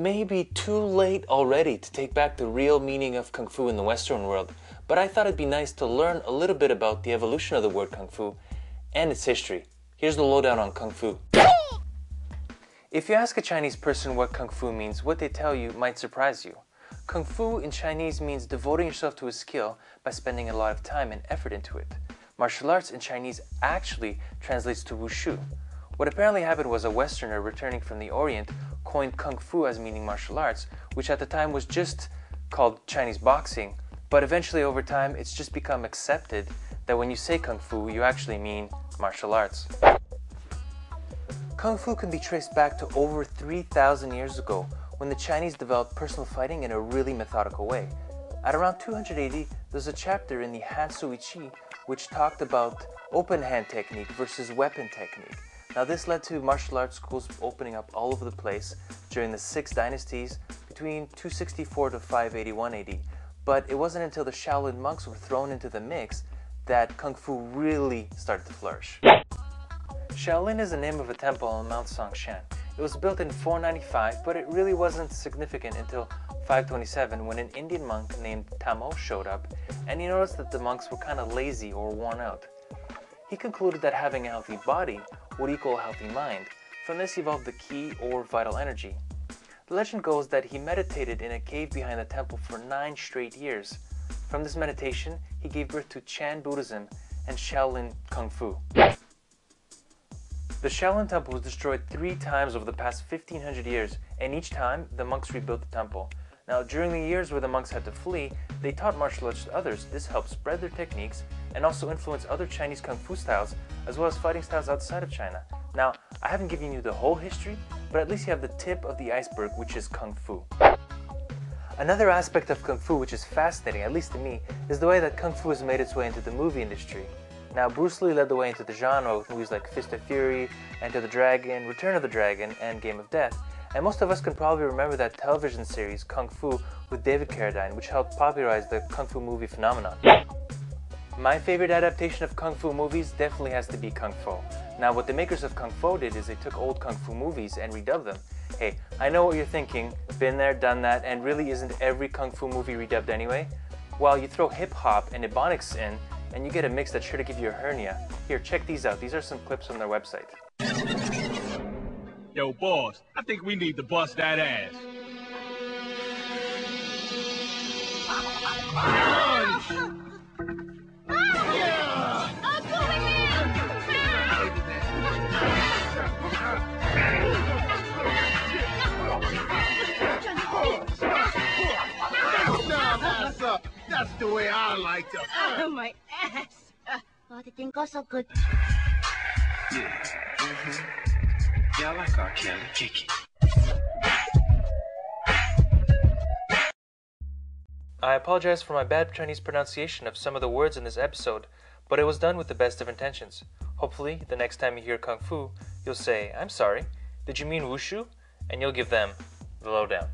may be too late already to take back the real meaning of Kung Fu in the Western world, but I thought it'd be nice to learn a little bit about the evolution of the word Kung Fu and its history. Here's the lowdown on Kung Fu. If you ask a Chinese person what Kung Fu means, what they tell you might surprise you. Kung Fu in Chinese means devoting yourself to a skill by spending a lot of time and effort into it. Martial arts in Chinese actually translates to Wushu. What apparently happened was a Westerner returning from the Orient coined Kung Fu as meaning martial arts, which at the time was just called Chinese boxing, but eventually over time it's just become accepted that when you say Kung Fu, you actually mean martial arts. Kung Fu can be traced back to over 3,000 years ago when the Chinese developed personal fighting in a really methodical way. At around 280, there's a chapter in the Han Sui Chi which talked about open hand technique versus weapon technique. Now this led to martial arts schools opening up all over the place during the 6 dynasties between 264 to 581 AD. But it wasn't until the Shaolin monks were thrown into the mix that Kung Fu really started to flourish. Shaolin is the name of a temple on Mount Songshan. It was built in 495, but it really wasn't significant until 527 when an Indian monk named Tamo showed up and he noticed that the monks were kind of lazy or worn out. He concluded that having a healthy body would equal a healthy mind. From this evolved the ki or vital energy. The legend goes that he meditated in a cave behind the temple for 9 straight years. From this meditation, he gave birth to Chan Buddhism and Shaolin Kung Fu. The Shaolin Temple was destroyed 3 times over the past 1500 years, and each time the monks rebuilt the temple. Now, during the years where the monks had to flee, they taught martial arts to others. This helped spread their techniques and also influence other Chinese Kung Fu styles as well as fighting styles outside of China. Now, I haven't given you the whole history, but at least you have the tip of the iceberg, which is Kung Fu. Another aspect of Kung Fu which is fascinating, at least to me, is the way that Kung Fu has made its way into the movie industry. Now, Bruce Lee led the way into the genre with movies like Fist of Fury, Enter the Dragon, Return of the Dragon, and Game of Death. And most of us can probably remember that television series, Kung Fu, with David Carradine, which helped popularize the Kung Fu movie phenomenon. My favorite adaptation of Kung Fu movies definitely has to be Kung Fu. Now, what the makers of Kung Fu did is they took old Kung Fu movies and redubbed them. Hey, I know what you're thinking, been there, done that, and really isn't every Kung Fu movie redubbed anyway? Well, you throw hip-hop and ebonics in, and you get a mix that's sure to give you a hernia. Here, check these out. These are some clips from their website. Yo, boss, I think we need to bust that ass. That's the way I like to. Oh, my ass. Oh, the thing goes so good. Yeah. Yeah, I like R. Kelly. Kick it. I apologize for my bad Chinese pronunciation of some of the words in this episode, but it was done with the best of intentions. Hopefully, the next time you hear Kung Fu, you'll say, "I'm sorry, did you mean Wushu?" And you'll give them the lowdown.